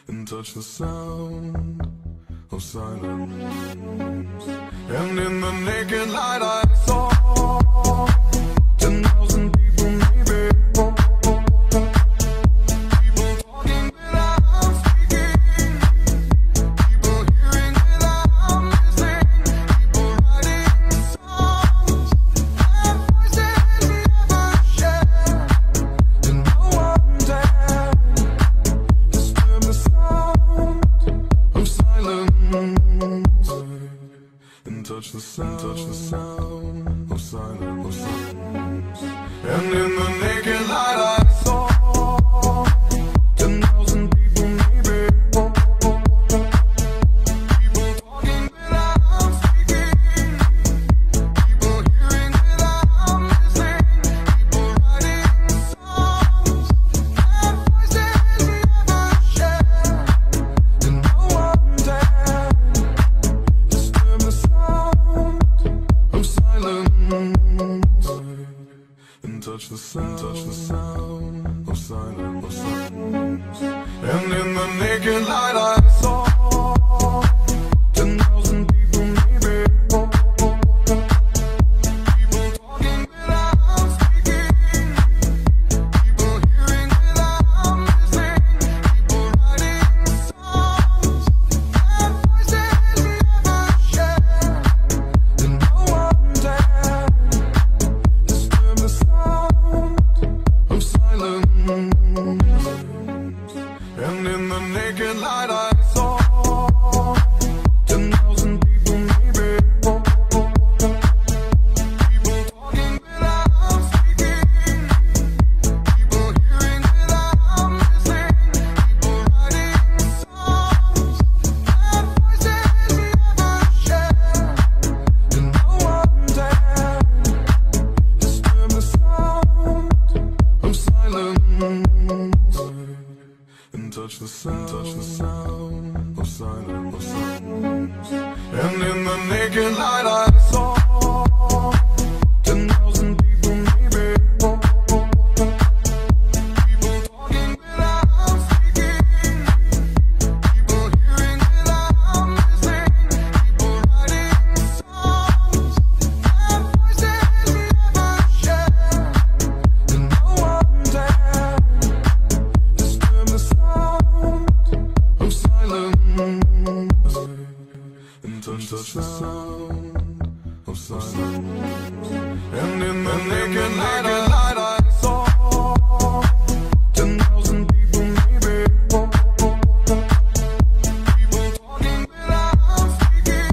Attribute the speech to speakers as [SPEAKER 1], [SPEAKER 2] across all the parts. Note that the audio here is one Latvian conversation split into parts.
[SPEAKER 1] and touch the sound of silence. And in the naked light I saw 10,000 people, maybe. People talking without speaking, people hearing without listening, people writing songs and voices never shared, and no one dared disturb the sound of silence, and touch the sound of silence. And in the naked light I saw 10,000 people, maybe. People talking without speaking, people hearing without listening, people writing songs and voices never shared, and no one dared disturb the sound of silence, and touch the sound of silence. And in the naked light I saw 10,000 people, maybe. People talking without speaking, people hearing without listening, people writing songs and voices never shared, and no one dared disturb the sound of silence. And in the naked light I saw 10,000 people, maybe. People talking without speaking, people hearing without listening, people writing songs and voices never shared, and no one dared disturb the sound of silence, and touch the sound of silence. And in the naked light I saw 10,000 people, maybe. People talking without speaking, people hearing without listening, people writing songs and voices never shared, and no one dared disturb the sound of silence, and touch the sound of silence. And in the naked light I saw 10,000 people, maybe. People talking without speaking,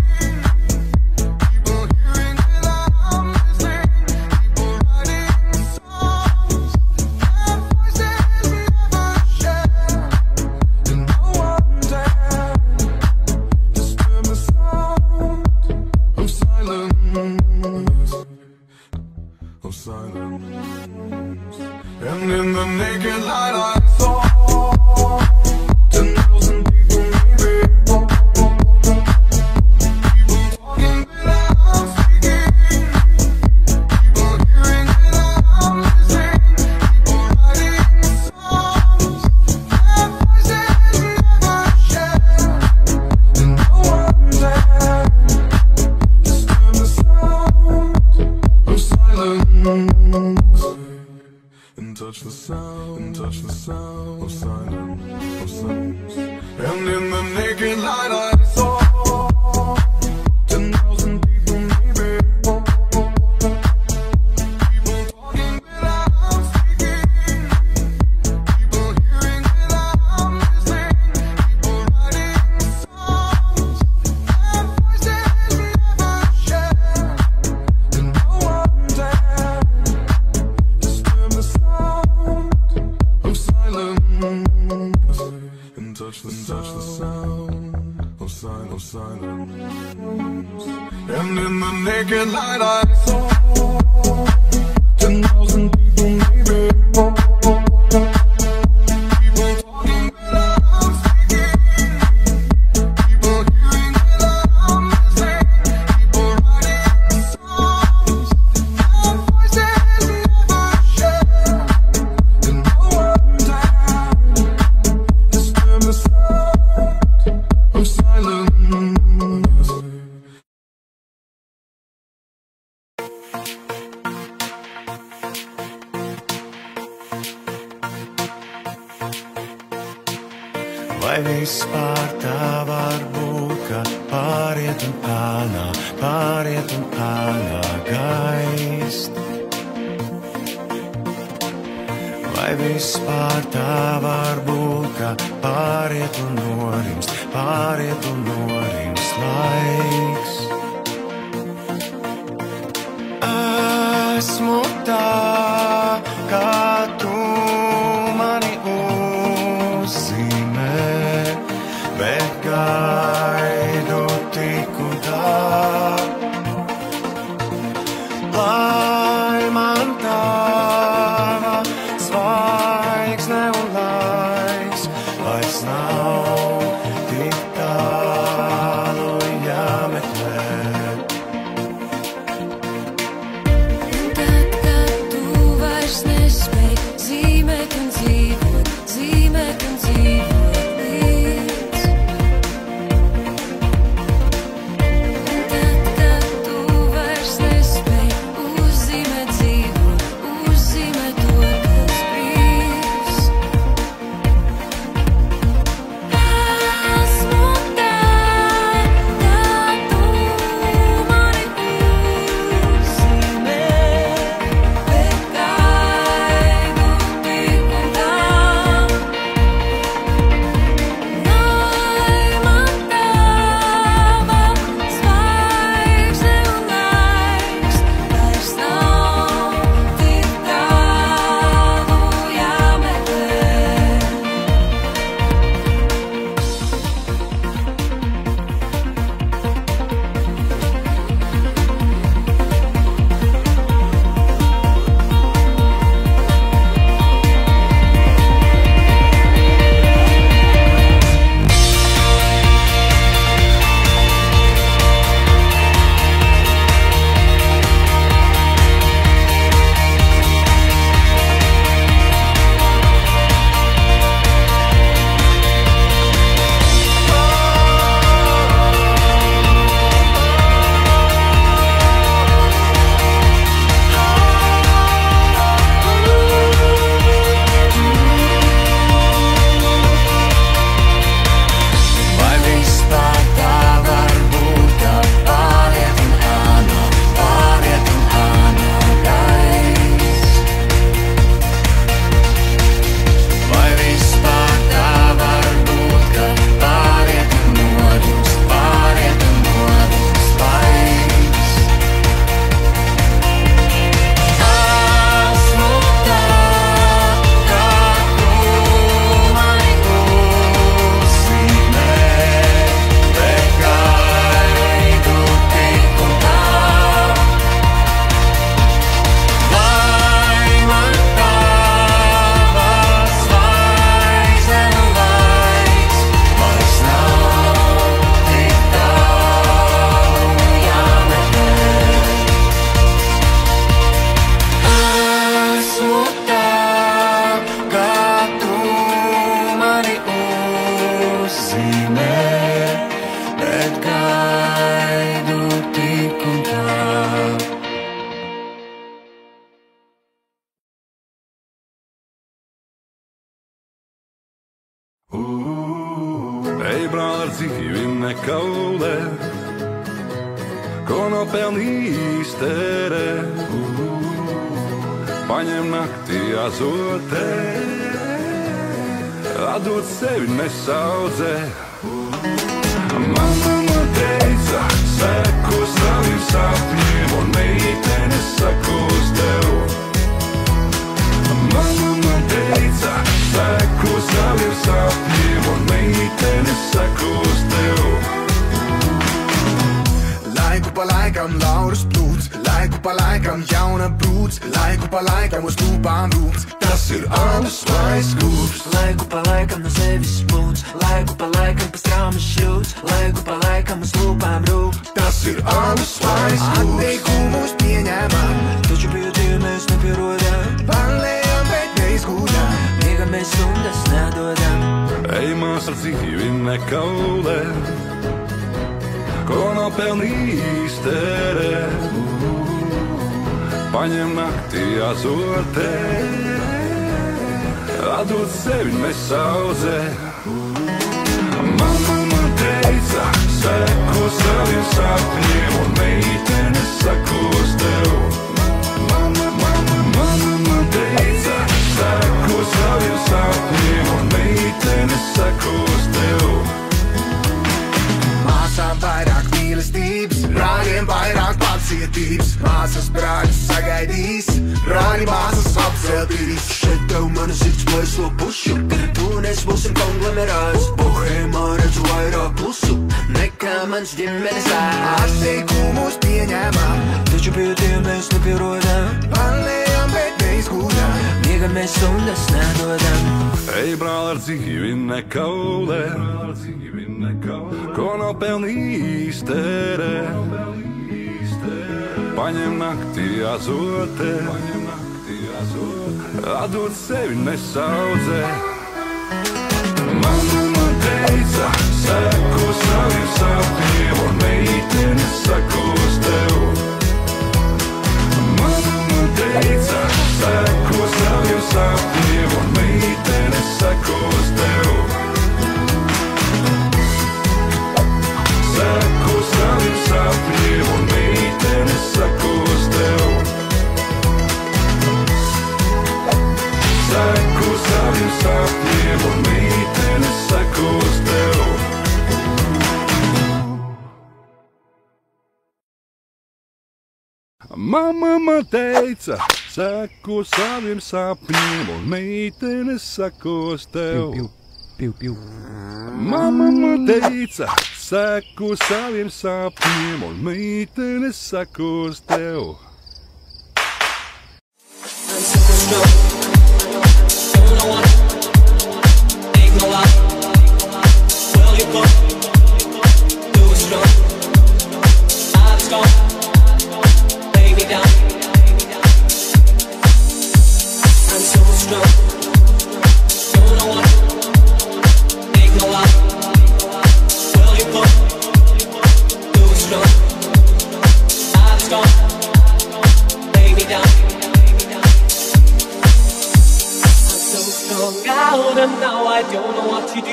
[SPEAKER 1] people hearing without listening, people writing songs and voices never shared, and no one dared disturb the sound of silence, of silence. And in the naked light I saw 10,000 people, maybe. People talking without speaking, people hearing without listening, people writing songs and voices never shared, and no one dared disturb the sound of silence, and touch the sound of silence. And in the naked light I saw 10,000 people, maybe. People talking without speaking, people hearing without listening, people writing songs and voices never shared, and no one dared disturb the sound of silence, and touch the sound of silence. And in the naked light I saw 10,000 people, maybe. People talking without speaking, people hearing without listening, people writing songs and voices never shared, and no one dared disturb the sound
[SPEAKER 2] Vai vispār tā var būt, ka pāriet un ānā gaist? Vai vispār tā var būt, ka pāriet un norimst laiks? Esmu tā, kā tu mani uzzīmē, bet gaidu tik un tā, lai man tava zvaigzne un laiks vairs nav tik tālu jāmeklē.
[SPEAKER 1] Ej, brāl, ar dzīvi nekaulē, ko nopelnījis tērē. Paņem naktī azotē, atdod sevi nesaudzē. Mamma teica, seko saviem sapņiem, un meitene sakos tev. Mamma teica, seko saviem sapņiem, un meitene sakos tev.
[SPEAKER 3] Laiku pa laikam lauras plūds, laiku pa laikam jauna brūds, laiku pa laikam uz lūpām rūps. Tas ir alus vai skūps.
[SPEAKER 4] Laiku pa laikam no sevis smūds, laiku pa laikam pa strāmas šļūts, laiku pa laikam uz lūpām rūp.
[SPEAKER 3] Tas ir alus vai skūps. Atteikumus pieņēmām,
[SPEAKER 4] taču pie Dieva mēs nepierodam.
[SPEAKER 3] Pārlējām, bet neizgūdām,
[SPEAKER 4] miegam mēs stundas nedodam.
[SPEAKER 1] Ej, mās, ar dzīvi nekaulē, ko nopelnījis tērē. Paņem naktī azotē, atdod sevi nesaudzē.
[SPEAKER 2] Seko saviem sapņiem un meitene sakos tev. Mamma man teica, seko saviem sapņiem un meitene sakos tev.
[SPEAKER 3] Māsām vairāk mīlestības, brāļiem vairāk pacietības. Māsas brāļus sagaidīs, brāļi māsas apceltīs. Šeit tev mana sirds plēso pušu, tu un es būsim konglomerāts. Bohēmā redzu vairāk plusu, nekā mans ģimenes vārds. Ar teikumus pieņēmām, taču pie tiem mēs nepierodām. Palējām, bet neizgūdām, miegam mēs stundas nedodam.
[SPEAKER 2] Ej, brāl, ar dzīvi nekaulē, ko nav pelnījis tērē. Paņem naktī azotē, atdod sevi nesaudzē. Mamma man teica, seko saviem sapņiem un meitene sakos tev. Mamma man teica, seko saviem sapņiem un meitene sakos tev. Seko saviem sapņiem un meitene sakos tev. Seko saviem sapņiem un meitene sakos tev. Mamma man teica, seko saviem sapņiem un meitene sakos tev. Mamma man teica, seko saviem sapņiem un meitene sakos tev.
[SPEAKER 4] I'm super strong, don't know what, take no lie. Well, you go, do it strong. I'm strong, lay me down. I'm so strong, don't know what, take no lie. Well, you go, do it strong. I'm strong, lay me down. Out and now I don't know what to do.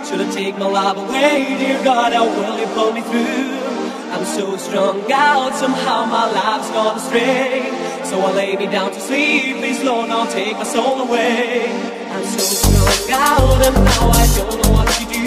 [SPEAKER 4] Should I take my life away? Dear God, how will you pull me through? I'm so strung out, somehow my life's gone astray. So I lay me down to sleep, please Lord, don't take my soul away. I'm so strung out and now I don't know what to do.